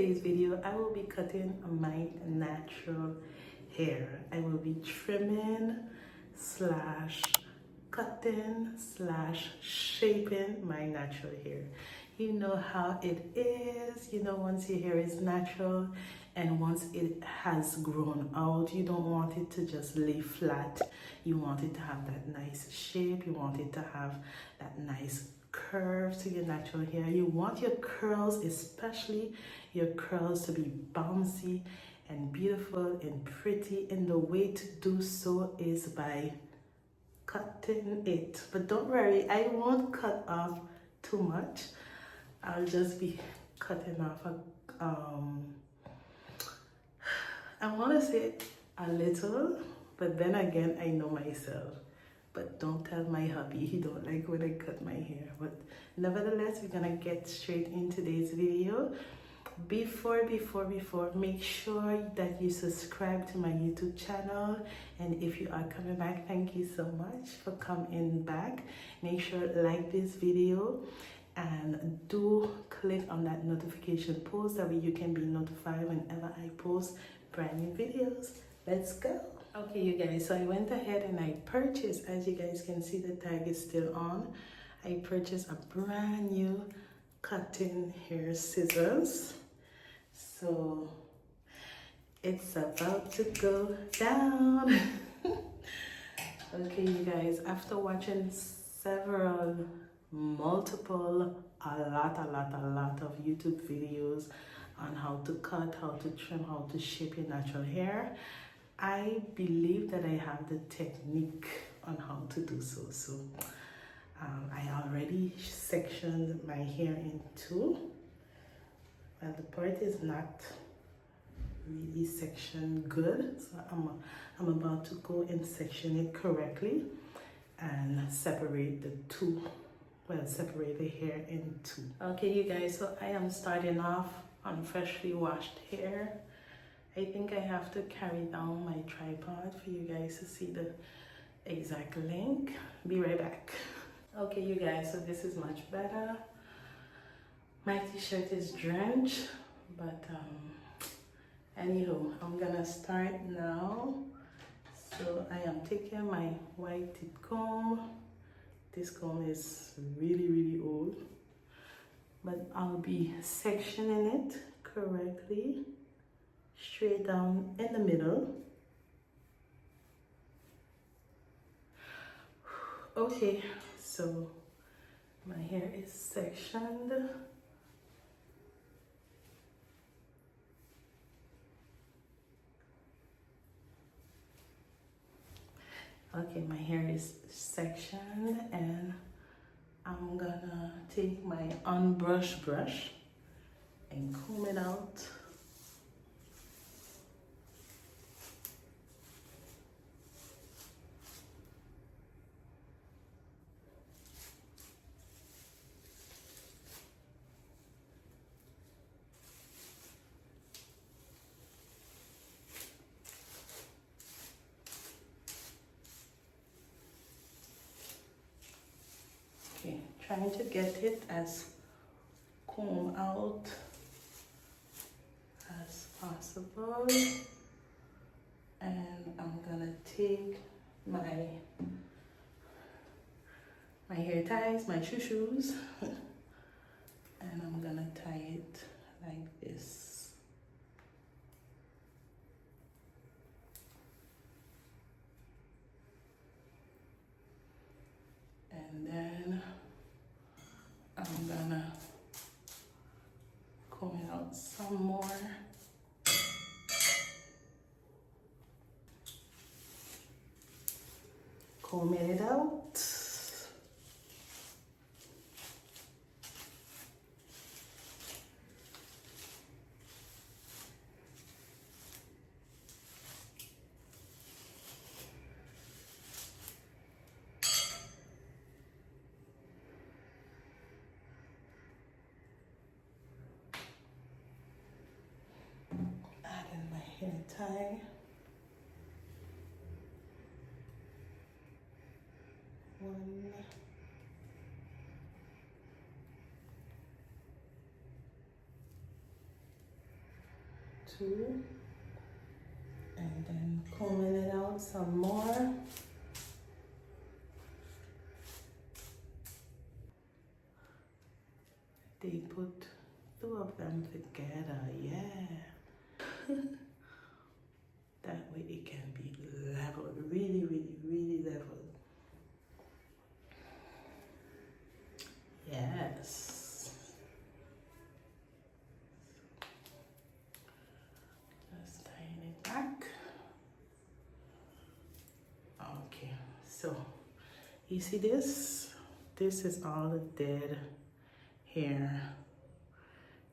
today's video, I will be cutting my natural hair. I will be trimming slash cutting slash shaping my natural hair. You know how it is, you know, once your hair is natural and once it has grown out, you don't want it to just lay flat. You want it to have that nice shape. You want it to have that nice curve to your natural hair. You want your curls, especially your curls, to be bouncy and beautiful and pretty, and the way to do so is by cutting it. But don't worry, I won't cut off too much. I'll just be cutting off I want to say a little, but then again, I know myself. But don't tell my hubby, he don't like when I cut my hair. But nevertheless, we're gonna get straight in today's video. Before, make sure that you subscribe to my YouTube channel. And if you are coming back, thank you so much for coming back. Make sure to like this video and do click on that notification post, that way you can be notified whenever I post brand new videos. Let's go. Okay, you guys, so I went ahead and I purchased, as you guys can see, the tag is still on. I purchased a brand new cutting hair scissors. So it's about to go down. Okay, you guys, after watching multiple, a lot of YouTube videos on how to cut, how to trim, how to shape your natural hair, I believe that I have the technique on how to do so. So I already sectioned my hair in two. Well, the part is not really sectioned good, so I'm about to go and section it correctly and separate the two. Well, separate the hair in two. Okay, you guys, so I am starting off on freshly washed hair. I think I have to carry down my tripod for you guys to see the exact length. Be right back. Okay, you guys, so this is much better. My t-shirt is drenched, but anywho, I'm gonna start now. So I am taking my white tip comb. This comb is really old, but I'll be sectioning it correctly, straight down in the middle. Okay, so my hair is sectioned. Okay, my hair is sectioned, and I'm gonna take my unbrushed brush and comb it out. Okay, trying to get it as comb out as possible, and I'm gonna take my hair ties, my shoes, and I'm gonna tie it like this. And then I'm gonna comb it out some more. Combing it out. Adding my hair tie. One. two, and then combing it out some more. They put two of them together, yeah. That way it can be leveled, really, really, really leveled. Yes. Just tying it back. Okay, so you see this? This is all the dead hair.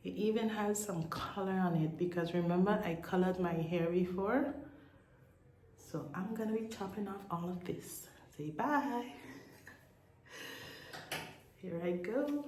It even has some color on it because remember I colored my hair before. So I'm gonna be chopping off all of this. Say bye. Here I go.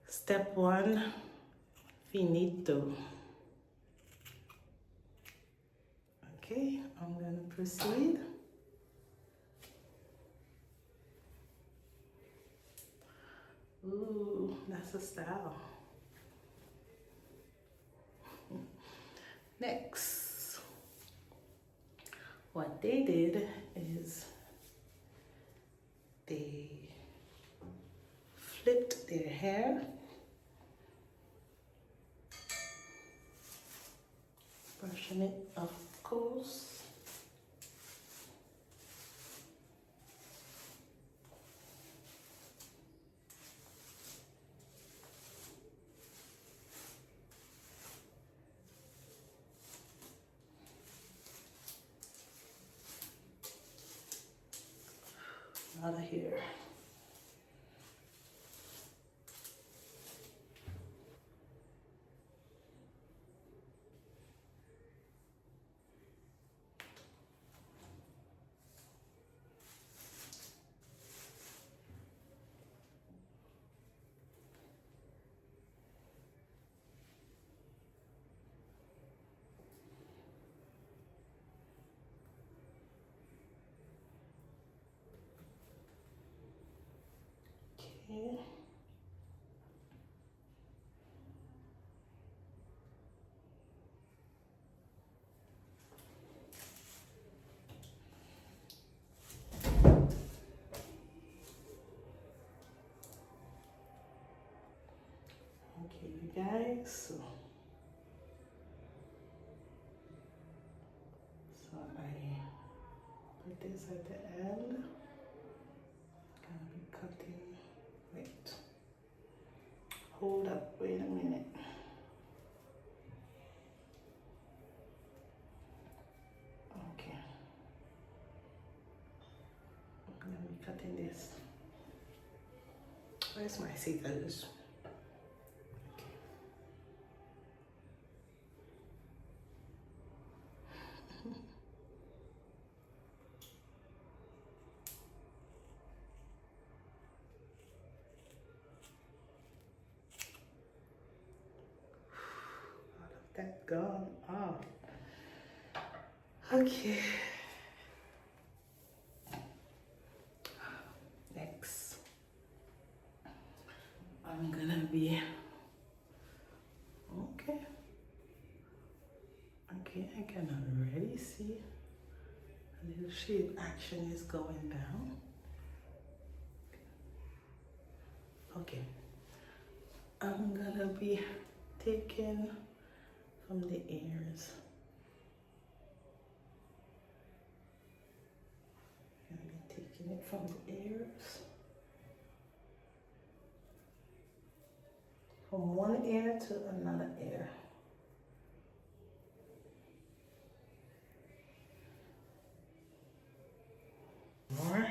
Step one, finito. Okay, I'm gonna proceed. Ooh, that's a style. Next, what they did is they flipped their hair, brushing it of course. Out of here. Okay. Okay, you guys, so I put this at the end. Gonna be cutting. Wait. Hold up, wait a minute. Okay. I'm gonna be cutting this. Where's my scissors? That gone off. Okay. Next, I'm gonna be okay. Okay, I can already see a little shape action is going down. Okay, I'm gonna be taking from the ears. I'm gonna be taking it from the ears. From one ear to another ear. More.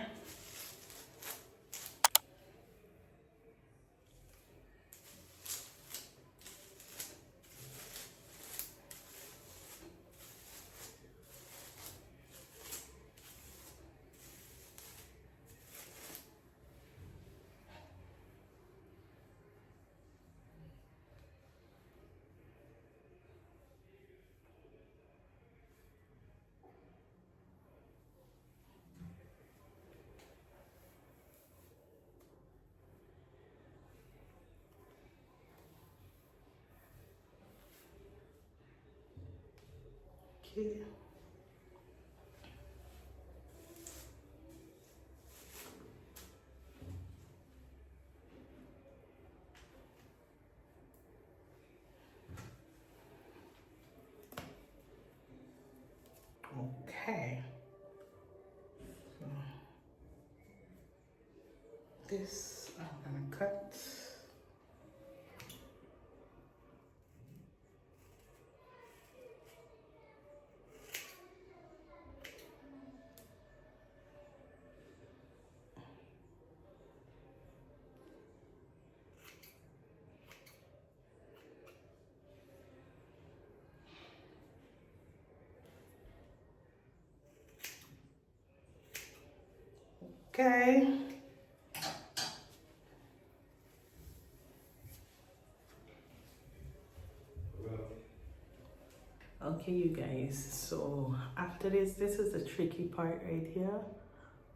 Okay. Okay. So this I'm gonna cut. Okay. Okay, you guys, so after this is the tricky part right here.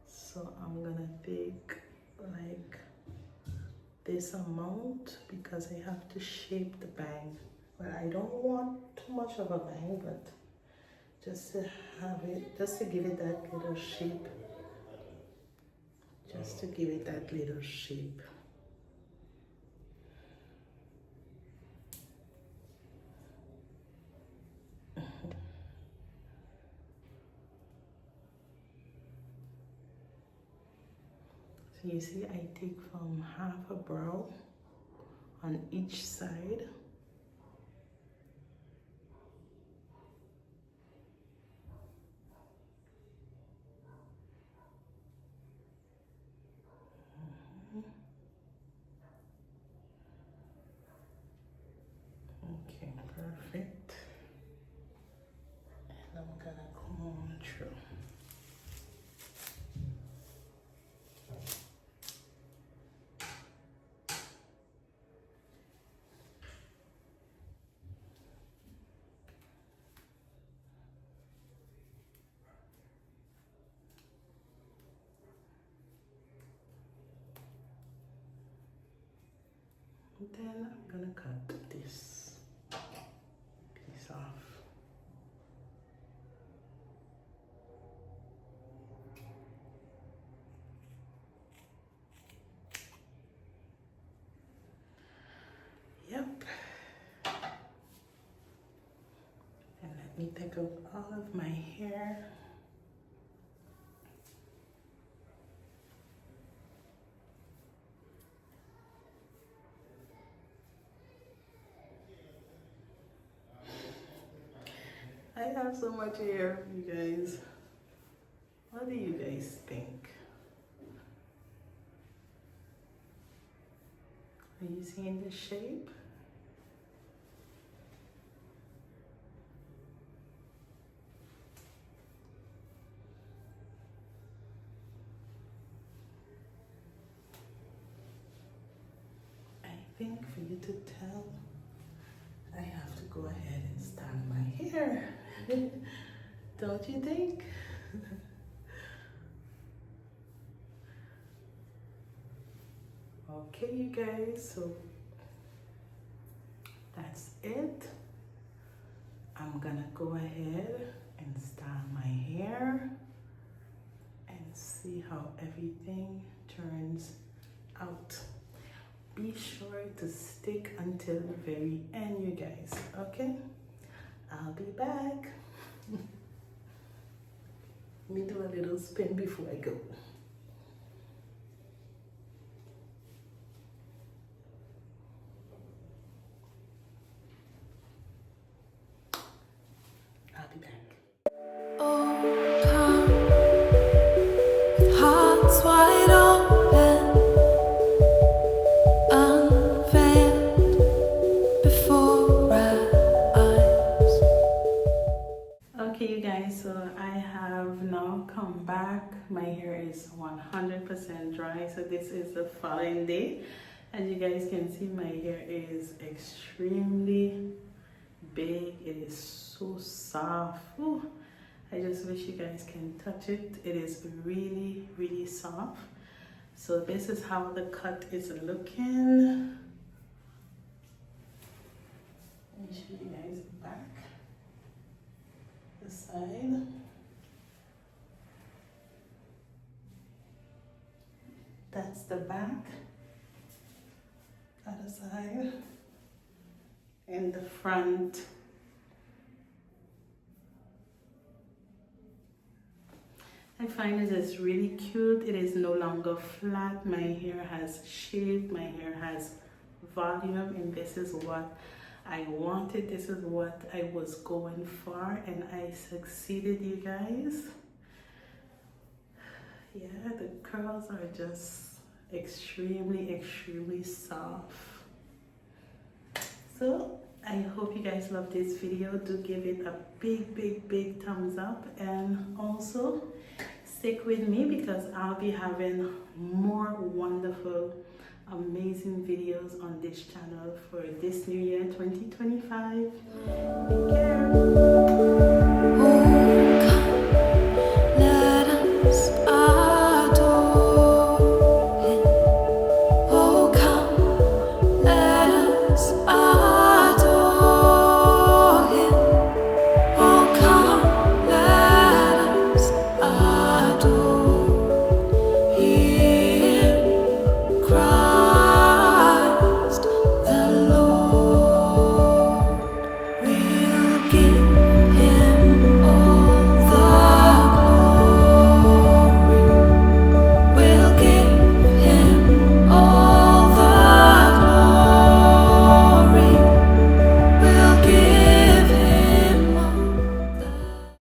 So I'm gonna take like this amount because I have to shape the bang. But I don't want too much of a bang, but just to have it, just to give it that little shape. Just to give it that little shape. So you see, I take from half a brow on each side. Okay, perfect. And I'm gonna comb through. Then I'm gonna cut this piece off. Yep. And let me take out all of my hair. I have so much hair, you guys. What do you guys think? Are you seeing the shape? I think for you to tell, I have to go ahead and stand my hair. Don't you think? Okay, you guys, so that's it. I'm gonna go ahead and style my hair and see how everything turns out. Be sure to stick until the very end, you guys, okay? I'll be back. Let me do a little spin before I go. I'll be back. Oh, come with hearts wide open, unveiled before our eyes. Okay, you guys, so I have now come back. My hair is 100% dry, so this is the following day. As you guys can see, my hair is extremely big. It is so soft. Ooh, I just wish you guys can touch it. It is really, really soft. So this is how the cut is looking. Let me show you guys the back. The side. That's the back, other side, and the front. I find it is really cute. It is no longer flat. My hair has shape, my hair has volume, and this is what I wanted. This is what I was going for, and I succeeded, you guys. Yeah, the curls are just extremely soft. So I hope you guys love this video. Do give it a big thumbs up, and also stick with me because I'll be having more wonderful, amazing videos on this channel for this new year 2025. Take care.